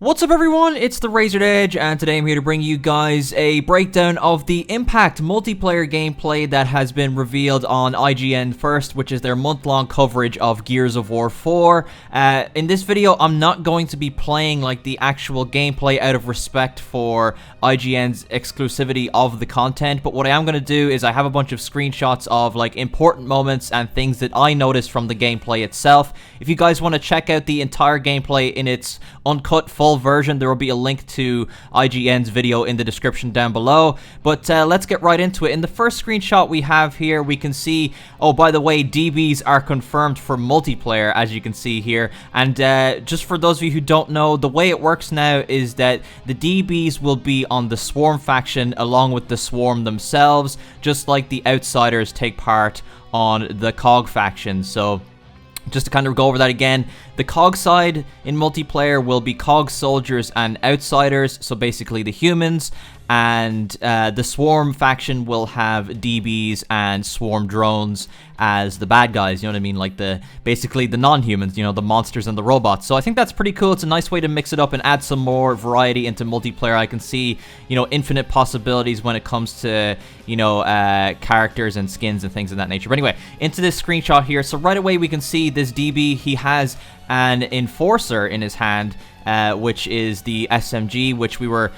What's up everyone, it's TheRazoredEdge, and today I'm here to bring you guys a breakdown of the Impact multiplayer gameplay that has been revealed on IGN First, which is their month-long coverage of Gears of War 4. In this video, I'm not going to be playing like the actual gameplay out of respect for IGN's exclusivity of the content, but what I am going to do is I have a bunch of screenshots of like important moments and things that I noticed from the gameplay itself. If you guys want to check out the entire gameplay in its uncut full version, there will be a link to IGN's video in the description down below. But let's get right into it. In the first screenshot we have here, we can see, oh, by the way, DBs are confirmed for multiplayer, as you can see here. And just for those of you who don't know, the way it works now is that the DBs will be on the Swarm faction along with the Swarm themselves, just like the Outsiders take part on the COG faction. So just to kind of go over that again, the COG side in multiplayer will be COG soldiers and Outsiders, so basically the humans, and the Swarm faction will have DBs and Swarm drones as the bad guys, you know what I mean, like basically the non-humans, you know, the monsters and the robots. So I think that's pretty cool. It's a nice way to mix it up and add some more variety into multiplayer. I can see, you know, infinite possibilities when it comes to, you know, characters and skins and things of that nature. But anyway, into this screenshot here, so right away we can see this DB, he has an Enforcer in his hand, which is the SMG, which we were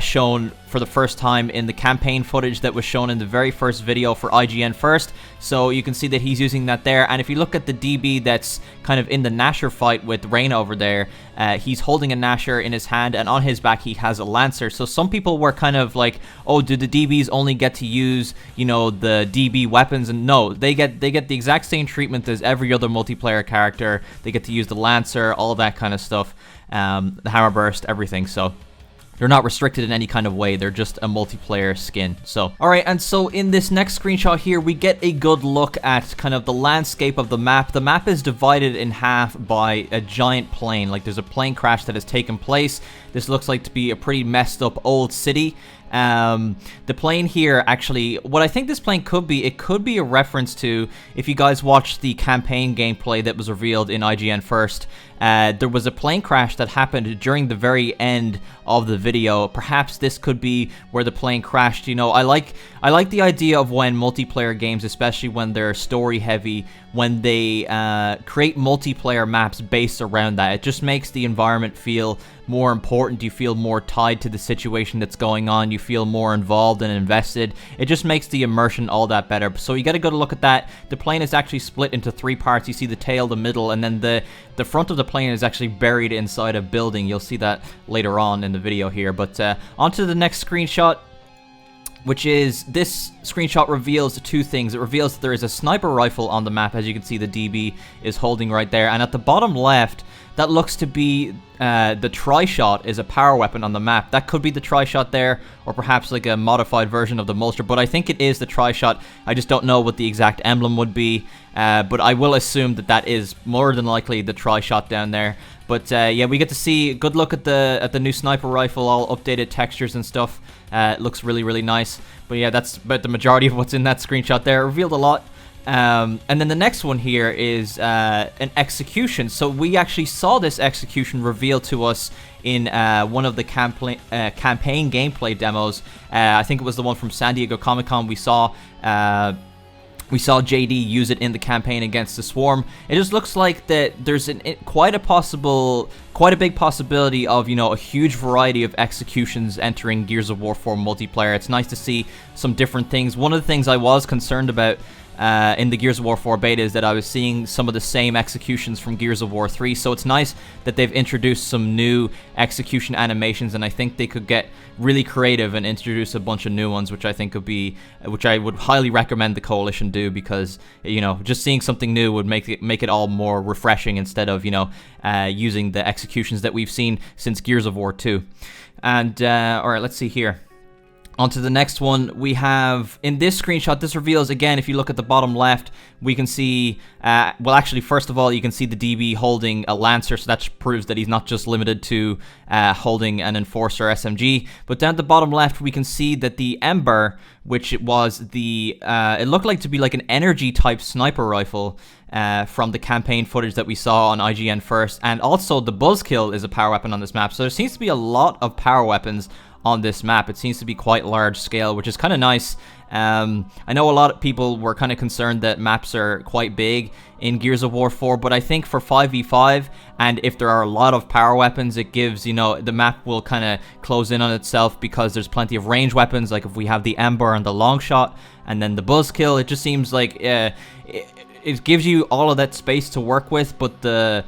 shown for the first time in the campaign footage that was shown in the very first video for IGN First. So you can see that he's using that there. And if you look at the DB that's kind of in the Nasher fight with Reyna over there, he's holding a Nasher in his hand, and on his back he has a Lancer. So some people were kind of like, oh, do the DBs only get to use, you know, the DB weapons? And no, they get the exact same treatment as every other multiplayer character. They get to use the Lancer, all of that kind of stuff, the Hammer Burst, everything. So they're not restricted in any kind of way. They're just a multiplayer skin. So, alright, and so in this next screenshot here, we get a good look at kind of the landscape of the map. The map is divided in half by a giant plane. Like, there's a plane crash that has taken place. This looks like to be a pretty messed up old city. The plane here, actually, what I think this plane could be, it could be a reference to, if you guys watched the campaign gameplay that was revealed in IGN First, there was a plane crash that happened during the very end of the video. Perhaps this could be where the plane crashed. You know, I like the idea of when multiplayer games, especially when they're story heavy, when they create multiplayer maps based around that. It just makes the environment feel more important. You feel more tied to the situation that's going on. You feel more involved and invested. It just makes the immersion all that better. So you got to go to look at that. The plane is actually split into three parts. You see the tail, the middle, and then the front of the plane is actually buried inside a building. You'll see that later on in the video here. But on to the next screenshot, which is, this screenshot reveals two things. It reveals that there is a sniper rifle on the map, as you can see the DB is holding right there. And at the bottom left, that looks to be the Tri-Shot is a power weapon on the map. That could be the Tri-Shot there, or perhaps like a modified version of the Mulcher, but I think it is the Tri-Shot. I just don't know what the exact emblem would be, but I will assume that that is more than likely the Tri-Shot down there. But yeah, we get to see a good look at the new sniper rifle, all updated textures and stuff. It looks really, really nice. But yeah, that's about the majority of what's in that screenshot there. It revealed a lot. And then the next one here is an execution. So we actually saw this execution revealed to us in one of the campaign gameplay demos. I think it was the one from San Diego Comic-Con. We saw JD use it in the campaign against the Swarm. It just looks like that there's quite a big possibility of, you know, a huge variety of executions entering Gears of War 4 multiplayer. It's nice to see some different things. One of the things I was concerned about in the Gears of War 4 beta is that I was seeing some of the same executions from Gears of War 3, so it's nice that they've introduced some new execution animations, and I think they could get really creative and introduce a bunch of new ones, which I think which I would highly recommend the Coalition do, because, you know, just seeing something new would make it all more refreshing instead of, you know, using the executions that we've seen since Gears of War 2. And alright, let's see here. On to the next one, we have, in this screenshot, this reveals, again, if you look at the bottom left, we can see, well, actually, first of all, you can see the DB holding a Lancer, so that proves that he's not just limited to holding an Enforcer SMG. But down at the bottom left, we can see that the Ember which it was it looked like to be like an energy type sniper rifle from the campaign footage that we saw on IGN first, and also the buzzkill is a power weapon on this map. So there seems to be a lot of power weapons on this map. It seems to be quite large scale, which is kind of nice. I know a lot of people were kind of concerned that maps are quite big in Gears of War 4, but I think for 5v5, and if there are a lot of power weapons, it gives, you know, the map will kind of close in on itself because there's plenty of range weapons, like if we have the Ember and the long shot, and then the buzzkill. It just seems like it gives you all of that space to work with, but the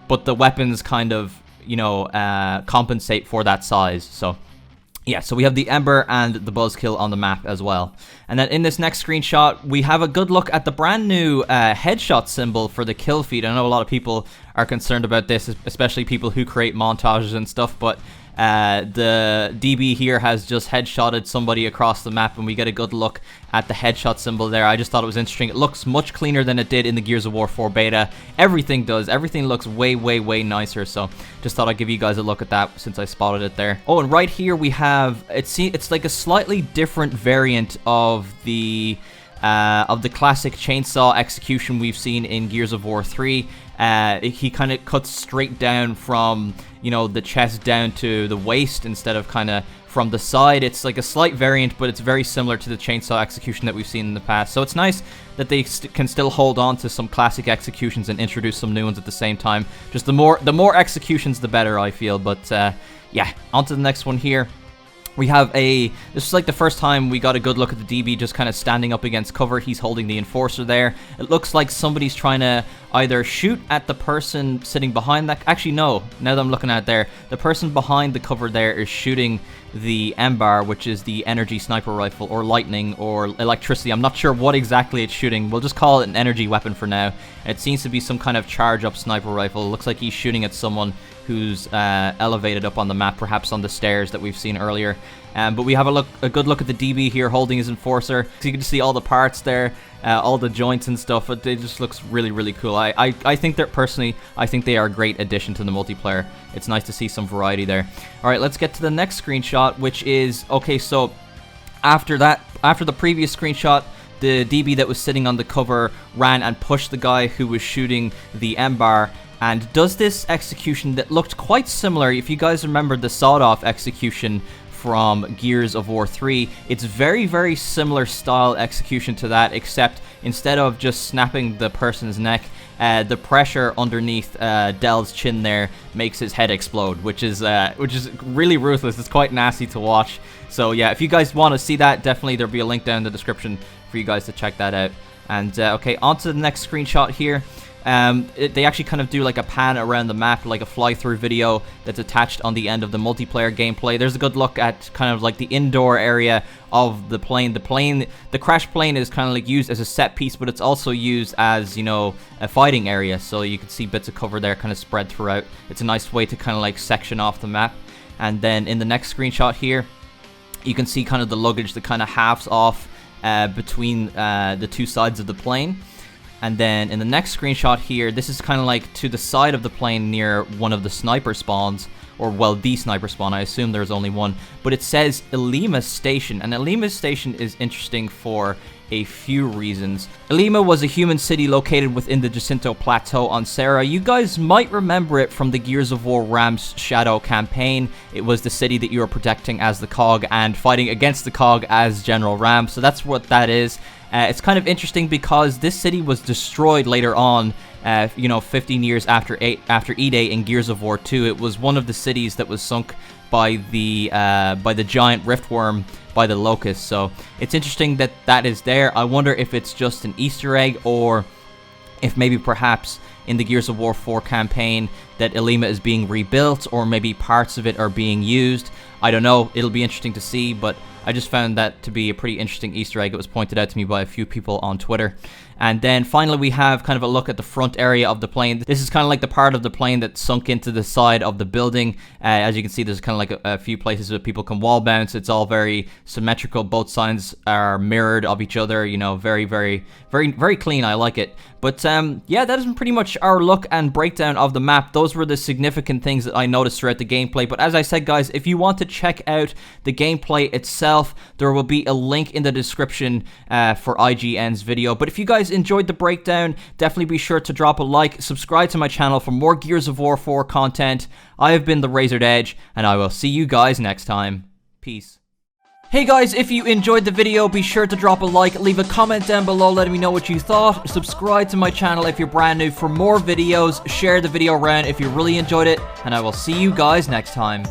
weapons kind of, you know, compensate for that size. So yeah, so we have the Ember and the buzzkill on the map as well. And then in this next screenshot, we have a good look at the brand new headshot symbol for the kill feed. I know a lot of people are concerned about this, especially people who create montages and stuff, but the DeeBee here has just headshotted somebody across the map, and we get a good look at the headshot symbol there. I just thought it was interesting. It looks much cleaner than it did in the Gears of War 4 beta. Everything does. Everything looks way, way, way nicer. So just thought I'd give you guys a look at that since I spotted it there. Oh, and right here we have, it's like a slightly different variant of the classic chainsaw execution we've seen in Gears of War 3. He kind of cuts straight down from, you know, the chest down to the waist instead of kind of from the side. It's like a slight variant, but it's very similar to the chainsaw execution that we've seen in the past. So it's nice that they can still hold on to some classic executions and introduce some new ones at the same time. Just the more executions, the better, I feel. But yeah, on to the next one here. We have this is like the first time we got a good look at the DeeBee just kind of standing up against cover. He's holding the enforcer there. It looks like somebody's trying to either shoot at the person sitting behind that. Actually, no. Now that I'm looking at it there, the person behind the cover there is shooting the Ember, which is the energy sniper rifle, or lightning, or electricity. I'm not sure what exactly it's shooting. We'll just call it an energy weapon for now. It seems to be some kind of charge-up sniper rifle. It looks like he's shooting at someone who's elevated up on the map, perhaps on the stairs that we've seen earlier. But we have a good look at the DeeBee here holding his enforcer. So you can see all the parts there, all the joints and stuff. It just looks really, really cool. I think they're, personally, I think they are a great addition to the multiplayer. It's nice to see some variety there. All right, let's get to the next screenshot, which is, okay, so after the previous screenshot, the DeeBee that was sitting on the cover ran and pushed the guy who was shooting the Ember, and does this execution that looked quite similar. If you guys remember the sawed-off execution from Gears of War 3, it's very, very similar style execution to that, except instead of just snapping the person's neck, the pressure underneath Del's chin there makes his head explode, which is really ruthless. It's quite nasty to watch. So yeah, if you guys want to see that, definitely there'll be a link down in the description for you guys to check that out. And okay, on to the next screenshot here. They actually kind of do like a pan around the map, like a fly-through video that's attached on the end of the multiplayer gameplay. There's a good look at kind of like the indoor area of the plane. The crash plane is kind of like used as a set piece, but it's also used as, you know, a fighting area. So you can see bits of cover there kind of spread throughout. It's a nice way to kind of like section off the map. And then in the next screenshot here, you can see kind of the luggage that kind of halves off between the two sides of the plane. And then in the next screenshot here, this is kind of like to the side of the plane near one of the sniper spawns, or well, the sniper spawn. I assume there's only one, but it says Lima Station, and Lima Station is interesting for a few reasons. Lima was a human city located within the Jacinto Plateau on Serra. You guys might remember it from the Gears of War Ram's Shadow campaign. It was the city that you were protecting as the COG and fighting against the COG as General Ram, so that's what that is. It's kind of interesting because this city was destroyed later on, you know, 15 years after E-Day in Gears of War 2. It was one of the cities that was sunk by the giant riftworm, by the Locust. So it's interesting that that is there. I wonder if it's just an Easter egg, or if maybe perhaps in the Gears of War 4 campaign that Lima is being rebuilt, or maybe parts of it are being used. I don't know. It'll be interesting to see, but I just found that to be a pretty interesting Easter egg. It was pointed out to me by a few people on Twitter. And then finally we have kind of a look at the front area of the plane. This is kind of like the part of the plane that sunk into the side of the building. As you can see, there's kind of like a few places where people can wall bounce. It's all very symmetrical. Both sides are mirrored of each other. You know, very, very, very, very clean. I like it. But yeah, that is pretty much our look and breakdown of the map. Those were the significant things that I noticed throughout the gameplay. But as I said, guys, if you want to check out the gameplay itself, itself, there will be a link in the description for IGN's video. But if you guys enjoyed the breakdown, definitely be sure to drop a like, subscribe to my channel for more Gears of War 4 content. I have been TheRazoredEdge, and I will see you guys next time. Peace. Hey guys, if you enjoyed the video, be sure to drop a like, leave a comment down below letting me know what you thought, subscribe to my channel if you're brand new for more videos, share the video around if you really enjoyed it, and I will see you guys next time.